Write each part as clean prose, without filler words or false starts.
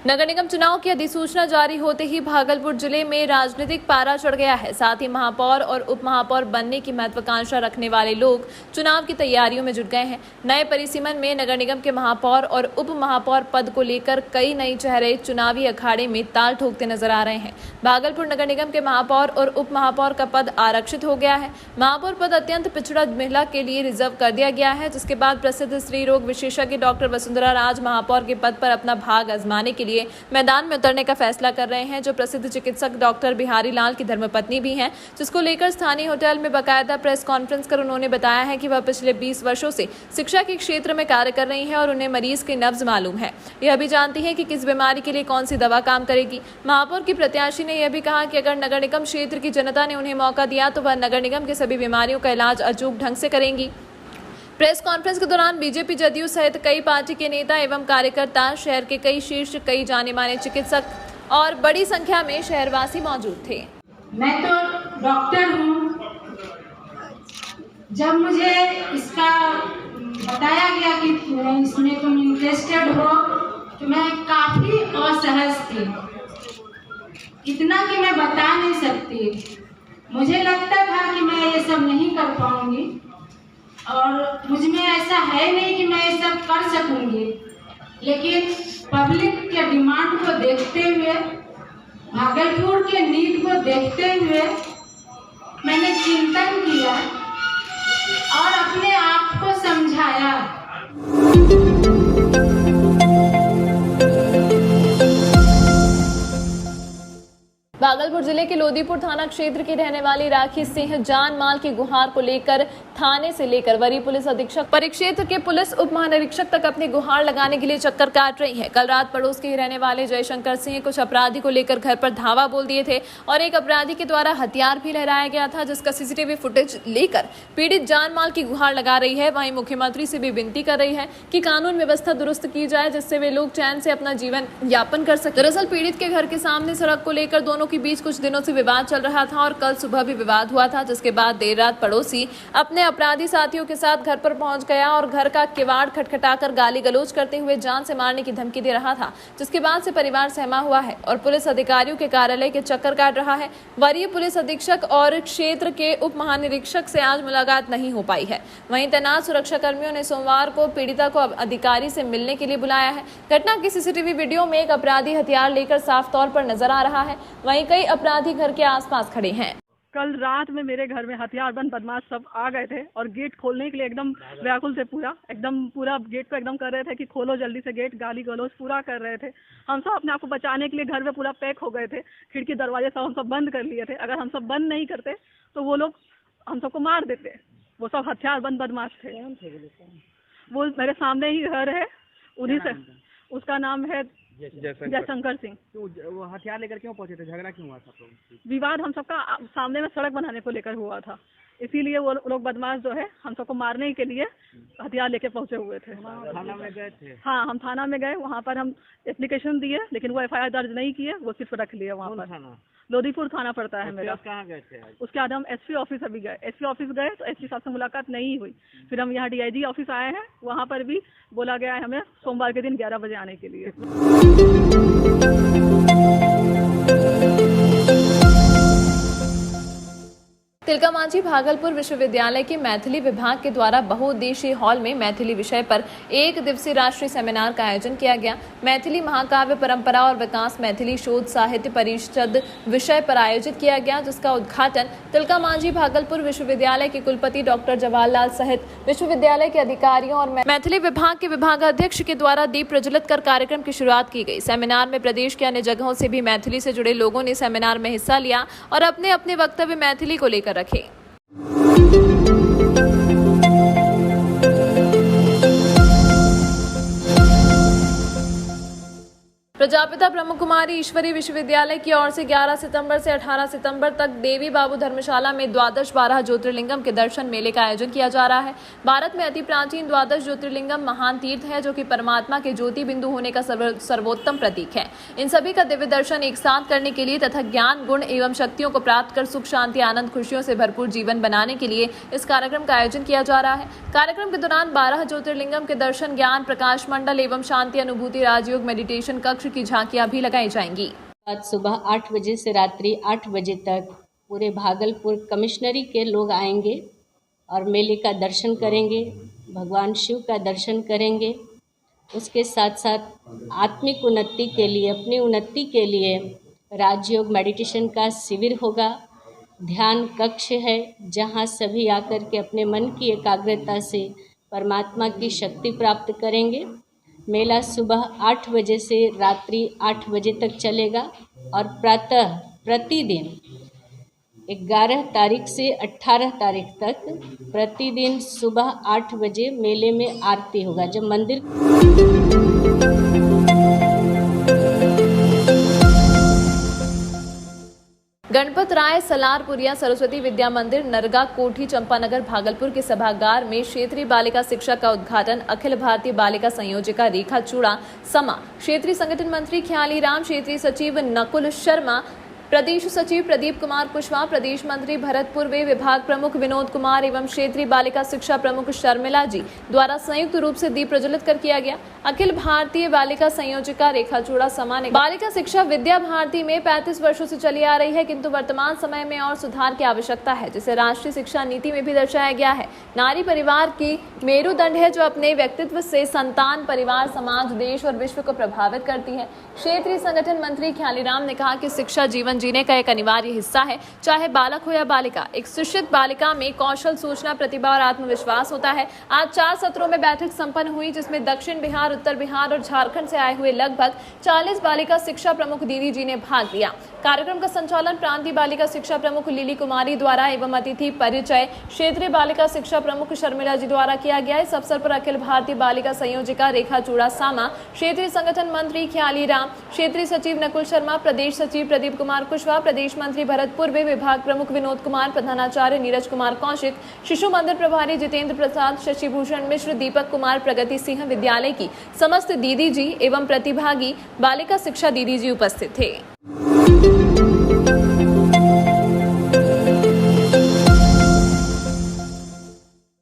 नगर निगम चुनाव की अधिसूचना जारी होते ही भागलपुर जिले में राजनीतिक पारा चढ़ गया है। साथ ही महापौर और उप महापौर बनने की महत्वाकांक्षा रखने वाले लोग चुनाव की तैयारियों में जुट गए हैं। नए परिसीमन में नगर निगम के महापौर और उप महापौर पद को लेकर कई नए चेहरे चुनावी अखाड़े में ताल ठोकते नजर आ रहे हैं। भागलपुर नगर निगम के महापौर और उप महापौर का पद आरक्षित हो गया है। महापौर पद अत्यंत पिछड़ा महिला के लिए रिजर्व कर दिया गया है, जिसके बाद प्रसिद्ध स्त्री रोग विशेषज्ञ डॉक्टर वसुंधरा राज महापौर के पद पर अपना भाग आजमाने के लिए मैदान में उतरने का फैसला कर रहे हैं, जो प्रसिद्ध चिकित्सक डॉक्टर बिहारी लाल की धर्मपत्नी भी हैं, जिसको लेकर स्थानीय होटल में बाकायदा प्रेस कॉन्फ्रेंस कर उन्होंने बताया है कि वह पिछले 20 वर्षों से शिक्षा के क्षेत्र में कार्य कर रही हैं और उन्हें मरीज के नब्ज मालूम है। यह भी जानती है कि किस बीमारी के लिए कौन सी दवा काम करेगी। महापौर की प्रत्याशी ने यह भी कहा कि अगर नगर निगम क्षेत्र की जनता ने उन्हें मौका दिया तो वह नगर निगम के सभी बीमारियों का इलाज अचूक ढंग से करेंगी। प्रेस कॉन्फ्रेंस के दौरान बीजेपी, जदयू सहित कई पार्टी के नेता एवं कार्यकर्ता, शहर के कई जाने माने चिकित्सक और बड़ी संख्या में शहरवासी मौजूद थे। मैं तो डॉक्टर हूँ। जब मुझे इसका बताया गया कि इसमें तुम इंटरेस्टेड हो तो मैं काफी असहज थी, इतना कि मैं बता नहीं सकती। मुझे लगता था कि मैं ये सब नहीं कर पाऊंगी और मुझमें ऐसा है नहीं कि मैं ये सब कर सकूंगी, लेकिन पब्लिक के डिमांड को देखते हुए, भागलपुर के नीड को देखते हुए मैंने चिंतन किया और अपने आप को समझाया। भागलपुर जिले के लोदीपुर थाना क्षेत्र की रहने वाली राखी सिंह जान माल की गुहार को लेकर थाने से लेकर वरीय पुलिस अधीक्षक, परिक्षेत्र के पुलिस उप महानिरीक्षक तक अपनी गुहार लगाने के लिए चक्कर काट रही है। कल रात पड़ोस के ही रहने वाले जयशंकर सिंह कुछ अपराधी को लेकर घर पर धावा बोल दिए थे और एक अपराधी के द्वारा हथियार भी लहराया गया था, जिसका सीसीटीवी फुटेज लेकर पीड़ित जान माल की गुहार लगा रही है। वहीं मुख्यमंत्री से भी विनती कर रही है कि कानून व्यवस्था दुरुस्त की जाए, जिससे वे लोग चैन से अपना जीवन यापन कर सके। दरअसल पीड़ित के घर के सामने सड़क को लेकर दोनों के बीच कुछ दिनों से विवाद चल रहा था और कल सुबह भी विवाद हुआ था, जिसके बाद देर रात पड़ोसी अपने अपराधी साथियों के साथ घर पर पहुंच गया और घर का किवाड़ खटखटाकर गाली गलौज करते हुए जान से मारने की धमकी दे रहा था, जिसके बाद से परिवार सहमा हुआ है और पुलिस अधिकारियों के कार्यालय के चक्कर काट रहा है। वरीय पुलिस अधीक्षक और क्षेत्र के उप महानिरीक्षक से आज मुलाकात नहीं हो पाई है। वहीं तैनात सुरक्षा कर्मियों ने सोमवार को पीड़िता को अधिकारी से मिलने के लिए बुलाया है। घटना की सीसीटीवी वीडियो में एक अपराधी हथियार लेकर साफ तौर पर नजर आ रहा है। वहीं कई अपराधी घर के आसपास खड़े हैं। कल रात में मेरे घर में हथियारबंद बदमाश सब आ गए थे और गेट खोलने के लिए एकदम व्याकुल थे, पूरा गेट को एकदम कर रहे थे कि खोलो जल्दी से गेट, गाली गलौज पूरा कर रहे थे। हम सब अपने आप को बचाने के लिए घर में पूरा पैक हो गए थे, खिड़की दरवाजे सब हम सब बंद कर लिए थे। अगर हम सब बंद नहीं करते तो वो लोग हम सबको मार देते। वो सब हथियारबंद बदमाश थे। वो मेरे सामने ही घर है, उन्हीं से, उसका नाम है जयशंकर सिंह। वो हथियार लेकर क्यों पहुंचे थे? झगड़ा क्यों हुआ था? विवाद हम सबका सामने में सड़क बनाने को लेकर हुआ था, इसीलिए वो लोग बदमाश जो है हम सबको मारने के लिए हथियार लेके पहुंचे हुए थे। थाना में गए थे? हाँ, हम थाना में गए, वहाँ पर हम एप्लीकेशन दिए, लेकिन वो FIR दर्ज नहीं किए, वो सिर्फ रख लिए वहाँ पर। लोदीपुर थाना पड़ता है मेरा। कहाँ गए थे? उसके बाद हम SP ऑफिस अभी गए। SP ऑफिस गए तो SP साहब से मुलाकात नहीं हुई। फिर हम यहाँ DIG ऑफिस आए हैं, वहाँ पर भी बोला गया है हमें सोमवार के दिन 11 बजे आने के लिए। तिलकामांझी भागलपुर विश्वविद्यालय के मैथिली विभाग के द्वारा बहुउद्देशीय हॉल में मैथिली विषय पर एक दिवसीय राष्ट्रीय सेमिनार का आयोजन किया गया। मैथिली महाकाव्य परंपरा और विकास मैथिली शोध साहित्य परिषद विषय पर आयोजित किया गया, जिसका उद्घाटन तिलकामांझी भागलपुर विश्वविद्यालय के कुलपति डॉक्टर जवाहरलाल सहित विश्वविद्यालय के अधिकारियों और मैथिली विभाग के विभागाध्यक्ष के द्वारा दीप प्रज्वलित कर कार्यक्रम की शुरुआत की गई। सेमिनार में प्रदेश के अन्य जगहों से भी मैथिली से जुड़े लोगों ने सेमिनार में हिस्सा लिया और अपने अपने वक्तव्य मैथिली को लेकर रखे। प्रजापिता ब्रह्म कुमारी ईश्वरी विश्वविद्यालय की ओर से 11 सितंबर से 18 सितंबर तक देवी बाबू धर्मशाला में द्वादश 12 ज्योतिर्लिंगम के दर्शन मेले का आयोजन किया जा रहा है। भारत में अति प्राचीन द्वादश ज्योतिर्लिंगम महान तीर्थ है, जो कि परमात्मा के ज्योति बिंदु होने का सर्वोत्तम प्रतीक है। इन सभी का दिव्य दर्शन एक साथ करने के लिए तथा ज्ञान, गुण एवं शक्तियों को प्राप्त कर सुख, शांति, आनंद, खुशियों से भरपूर जीवन बनाने के लिए इस कार्यक्रम का आयोजन किया जा रहा है। कार्यक्रम के दौरान 12 ज्योतिर्लिंगम के दर्शन, ज्ञान, प्रकाश मंडल एवं शांति अनुभूति, राजयोग, मेडिटेशन कक्ष की झांकियां भी लगाई जाएंगी। आज सुबह 8 बजे से रात्रि 8 बजे तक पूरे भागलपुर कमिश्नरी के लोग आएंगे और मेले का दर्शन करेंगे, भगवान शिव का दर्शन करेंगे। उसके साथ साथ आत्मिक उन्नति के लिए, अपनी उन्नति के लिए राजयोग मेडिटेशन का शिविर होगा। ध्यान कक्ष है जहां सभी आकर के अपने मन की एकाग्रता से परमात्मा की शक्ति प्राप्त करेंगे। मेला सुबह 8 बजे से रात्रि 8 बजे तक चलेगा और प्रातः प्रतिदिन 11 तारीख से 18 तारीख तक प्रतिदिन सुबह 8 बजे मेले में आरती होगा। जब मंदिर गणपत राय सलारपुरिया सरस्वती विद्या मंदिर नरगा कोठी चंपानगर भागलपुर के सभागार में क्षेत्रीय बालिका शिक्षा का उद्घाटन अखिल भारतीय बालिका संयोजिका रेखा चूड़ा समा, क्षेत्रीय संगठन मंत्री ख्याली राम, क्षेत्रीय सचिव नकुल शर्मा, प्रदेश सचिव प्रदीप कुमार कुशवाहा, प्रदेश मंत्री भरत पूर्वे, विभाग प्रमुख विनोद कुमार एवं क्षेत्रीय बालिका शिक्षा प्रमुख शर्मिला जी द्वारा संयुक्त रूप से दीप प्रज्वलित कर किया गया। अखिल भारतीय बालिका संयोजिका रेखा चूड़ा समा ने बालिका शिक्षा विद्या भारती में 35 वर्षों से चली आ रही है, किंतु वर्तमान समय में और सुधार की आवश्यकता है, जिसे राष्ट्रीय शिक्षा नीति में भी दर्शाया गया है। नारी परिवार की मेरुदंड है जो अपने व्यक्तित्व से संतान, परिवार, समाज, देश और विश्व को प्रभावित करती है। क्षेत्रीय संगठन मंत्री ख्याली राम ने कहा कि शिक्षा जीवन जीने का एक अनिवार्य हिस्सा है, चाहे बालक हो या बालिका। एक शिक्षित बालिका में कौशल, सूचना, प्रतिभा और आत्मविश्वास होता है। आज 4 सत्रों में बैठक संपन्न हुई, जिसमें दक्षिण बिहार, उत्तर बिहार और झारखंड से आए हुए लगभग 40 बालिका शिक्षा प्रमुख दीदी जी ने भाग लिया। कार्यक्रम का संचालन प्रांतीय बालिका शिक्षा प्रमुख लिली कुमारी द्वारा एवं अतिथि परिचय क्षेत्रीय बालिका शिक्षा प्रमुख शर्मिला जी द्वारा किया गया। इस अवसर पर अखिल भारतीय बालिका संयोजिका रेखा चूड़ा सामा, क्षेत्रीय संगठन मंत्री ख्याली राम, क्षेत्रीय सचिव नकुल शर्मा, प्रदेश सचिव प्रदीप कुमार कुशवाहा, प्रदेश मंत्री भरत पूर्वे, विभाग प्रमुख विनोद कुमार, प्रधानाचार्य नीरज कुमार कौशिक, शिशु मंदिर प्रभारी जितेंद्र प्रसाद, शशिभूषण मिश्र, दीपक कुमार, प्रगति सिंह विद्यालय की समस्त दीदी जी एवं प्रतिभागी बालिका शिक्षा दीदी जी उपस्थित थे।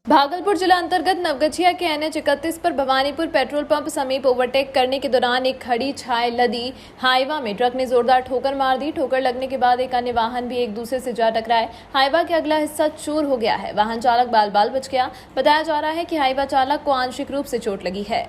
भागलपुर जिला अंतर्गत नवगछिया के NH 31 पर भवानीपुर पेट्रोल पंप समीप ओवरटेक करने के दौरान एक खड़ी छाए लदी हाईवा में ट्रक ने जोरदार ठोकर मार दी। ठोकर लगने के बाद एक अन्य वाहन भी एक दूसरे से जा टकराए। हाईवा के अगला हिस्सा चूर हो गया है। वाहन चालक बाल बाल बच गया। बताया जा रहा है कि हाईवा चालक को आंशिक रूप से चोट लगी है।